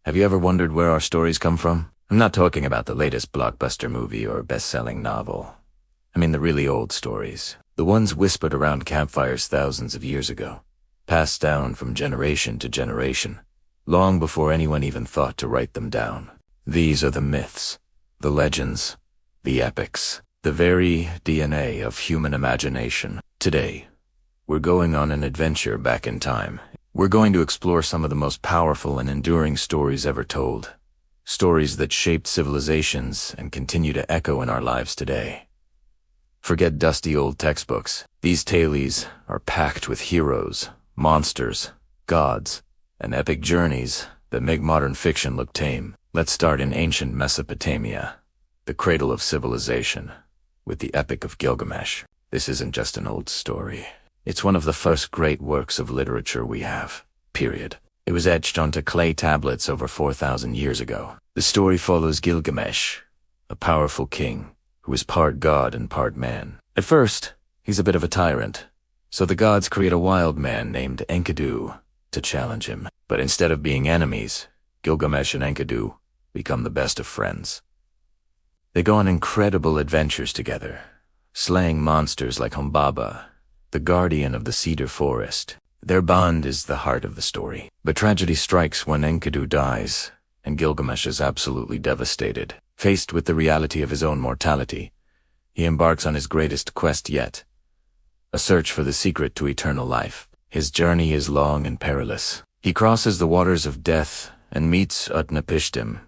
Have you ever wondered where our stories come from? I'm not talking about the latest blockbuster movie or best-selling novel. I mean the really old stories. The ones whispered around campfires thousands of years ago. Passed down from generation to generation, long before anyone even thought to write them down. These are the myths, the legends, the epics, the very DNA of human imagination. Today, we're going on an adventure back in time. We're going to explore some of the most powerful and enduring stories ever told. Stories that shaped civilizations and continue to echo in our lives today. Forget dusty old textbooks. These tales are packed with heroes, monsters, gods, and epic journeys that make modern fiction look tame. Let's start in ancient Mesopotamia, the cradle of civilization, with the Epic of Gilgamesh. This isn't just an old story. It's one of the first great works of literature we have, period. It was etched onto clay tablets over 4,000 years ago. The story follows Gilgamesh, a powerful king who is part god and part man. At first, he's a bit of a tyrant, so the gods create a wild man named Enkidu to challenge him. But instead of being enemies, Gilgamesh and Enkidu become the best of friends. They go on incredible adventures together, slaying monsters like Humbaba, the guardian of the cedar forest. Their bond is the heart of the story. But tragedy strikes when Enkidu dies, and Gilgamesh is absolutely devastated. Faced with the reality of his own mortality, he embarks on his greatest quest yet, a search for the secret to eternal life. His journey is long and perilous. He crosses the waters of death and meets Utnapishtim,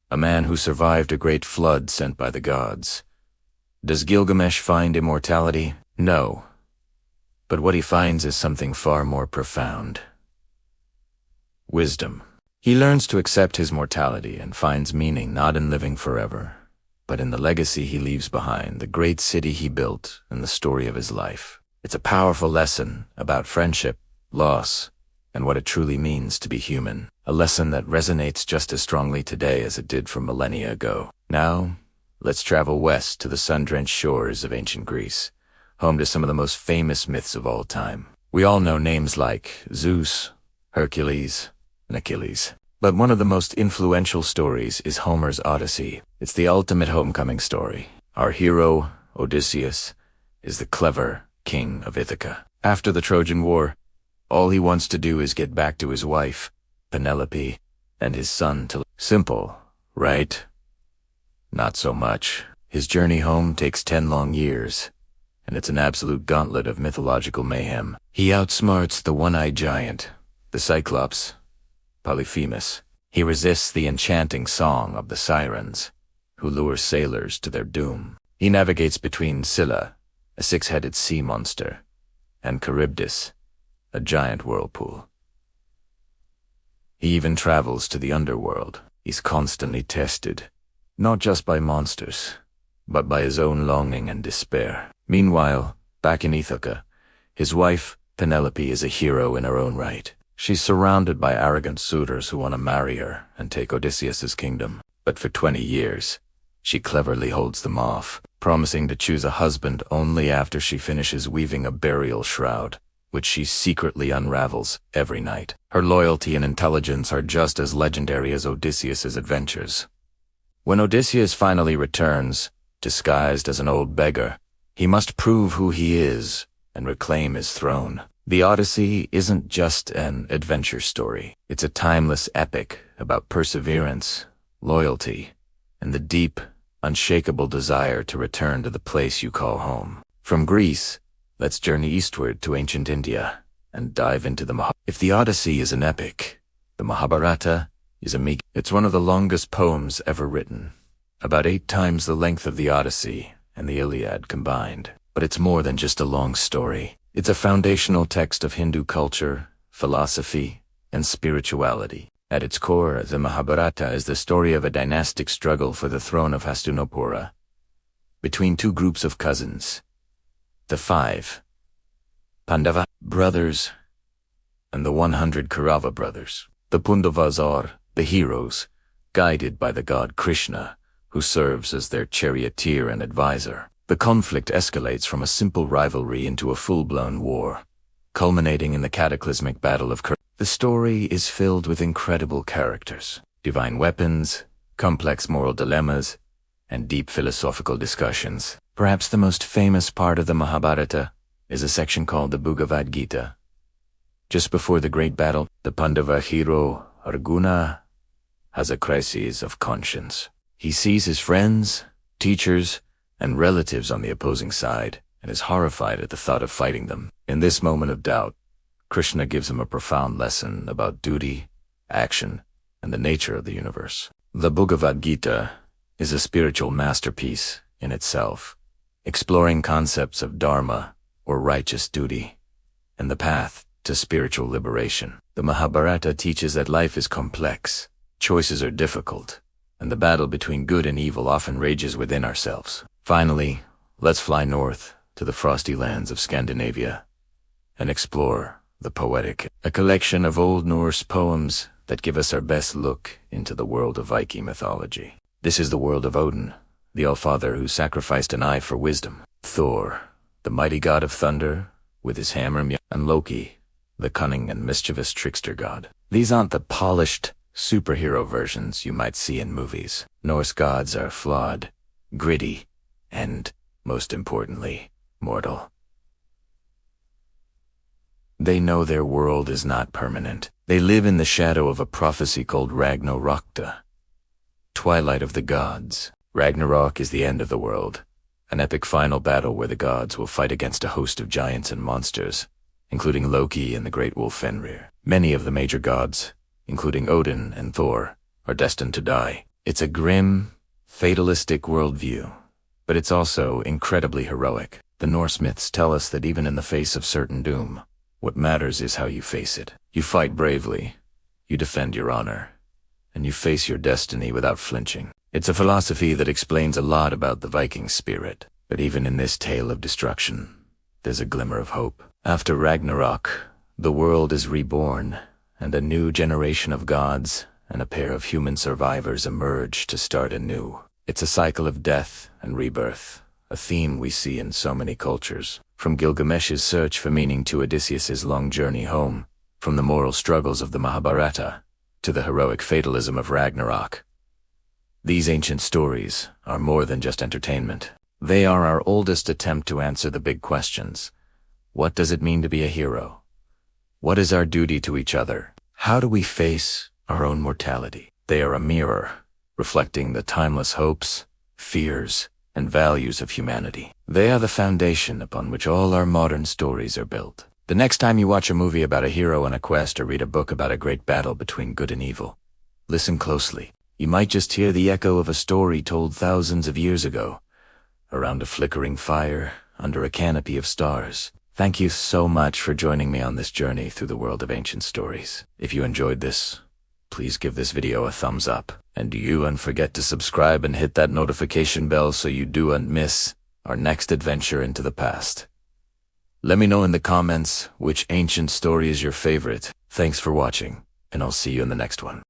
a man who survived a great flood sent by the gods. Does Gilgamesh find immortality? No. But what he finds is something far more profound. Wisdom. He learns to accept his mortality and finds meaning not in living forever, but in the legacy he leaves behind, the great city he built, and the story of his life. It's a powerful lesson about friendship, loss, and what it truly means to be human. A lesson that resonates just as strongly today as it did from millennia ago. Now, let's travel west to the sun-drenched shores of ancient Greece, home to some of the most famous myths of all time. We all know names like Zeus, Hercules, and Achilles. But one of the most influential stories is Homer's Odyssey. It's the ultimate homecoming story. Our hero, Odysseus, is the clever king of Ithaca. After the Trojan War, all he wants to do is get back to his wife, Penelope, and his son to... Simple, right? Not so much. His journey home takes 10 long years, and it's an absolute gauntlet of mythological mayhem. He outsmarts the one-eyed giant, the Cyclops, Polyphemus. He resists the enchanting song of the sirens, who lure sailors to their doom. He navigates between Scylla, a 6-headed sea monster, and Charybdis, a giant whirlpool. He even travels to the underworld. He's constantly tested, not just by monsters, but by his own longing and despair. Meanwhile, back in Ithaca, his wife, Penelope, is a hero in her own right. She's surrounded by arrogant suitors who want to marry her and take Odysseus's kingdom. But for 20 years, she cleverly holds them off, promising to choose a husband only after she finishes weaving a burial shroud, which she secretly unravels every night. Her loyalty and intelligence are just as legendary as Odysseus's adventures. When Odysseus finally returns, disguised as an old beggar, he must prove who he is and reclaim his throne. The Odyssey isn't just an adventure story. It's a timeless epic about perseverance, loyalty, and the deep, unshakable desire to return to the place you call home. From Greece, let's journey eastward to ancient India and dive into the Mahabharata. If the Odyssey is an epic, the Mahabharata is a meek. It's one of the longest poems ever written, about 8 times the length of the Odyssey and the Iliad combined. But it's more than just a long story. It's a foundational text of Hindu culture, philosophy, and spirituality. At its core, the Mahabharata is the story of a dynastic struggle for the throne of Hastinapura between 2 groups of cousins, the 5 Pandava brothers and the 100 Kaurava brothers. The Pandavas are the heroes, guided by the god Krishna, who serves as their charioteer and advisor. The conflict escalates from a simple rivalry into a full-blown war, culminating in the cataclysmic Battle of Kur. The story is filled with incredible characters. divine weapons, complex moral dilemmas, and deep philosophical discussions. Perhaps the most famous part of the Mahabharata is a section called the Bhagavad Gita. Just before the great battle, the Pandava hero Arjuna has a crisis of conscience. He sees his friends, teachers, and relatives on the opposing side and is horrified at the thought of fighting them. In this moment of doubt, Krishna gives him a profound lesson about duty, action, and the nature of the universe. The Bhagavad Gita is a spiritual masterpiece in itself, exploring concepts of dharma, or righteous duty, and the path to spiritual liberation. The Mahabharata teaches that life is complex, choices are difficult, and the battle between good and evil often rages within ourselves. Finally, let's fly north to the frosty lands of Scandinavia and explore the Poetic, a collection of Old Norse poems that give us our best look into the world of Viking mythology. This is the world of Odin, the Allfather who sacrificed an eye for wisdom; Thor, the mighty god of thunder, with his hammer; and Loki, the cunning and mischievous trickster god. These aren't the polished superhero versions you might see in movies. Norse gods are flawed, gritty, and, most importantly, mortal. They know their world is not permanent. They live in the shadow of a prophecy called Ragnarokta, Twilight of the Gods. Ragnarok is the end of the world, an epic final battle where the gods will fight against a host of giants and monsters, including Loki and the great wolf Fenrir. Many of the major gods, including Odin and Thor, are destined to die. It's a grim, fatalistic worldview, but it's also incredibly heroic. The Norse myths tell us that even in the face of certain doom, what matters is how you face it. You fight bravely, you defend your honor, and you face your destiny without flinching. It's a philosophy that explains a lot about the Viking spirit. But even in this tale of destruction, there's a glimmer of hope. After Ragnarok, the world is reborn, and a new generation of gods and a pair of human survivors emerge to start anew. It's a cycle of death and rebirth, a theme we see in so many cultures. From Gilgamesh's search for meaning to Odysseus's long journey home, from the moral struggles of the Mahabharata to the heroic fatalism of Ragnarok. These ancient stories are more than just entertainment. They are our oldest attempt to answer the big questions. What does it mean to be a hero? What is our duty to each other? How do we face our own mortality? They are a mirror, reflecting the timeless hopes, fears, and values of humanity. They are the foundation upon which all our modern stories are built. The next time you watch a movie about a hero on a quest or read a book about a great battle between good and evil, listen closely. You might just hear the echo of a story told thousands of years ago, around a flickering fire, under a canopy of stars. Thank you so much for joining me on this journey through the world of ancient stories. If you enjoyed this, please give this video a thumbs up. And don't forget to subscribe and hit that notification bell so you don't miss our next adventure into the past. Let me know in the comments which ancient story is your favorite. Thanks for watching, and I'll see you in the next one.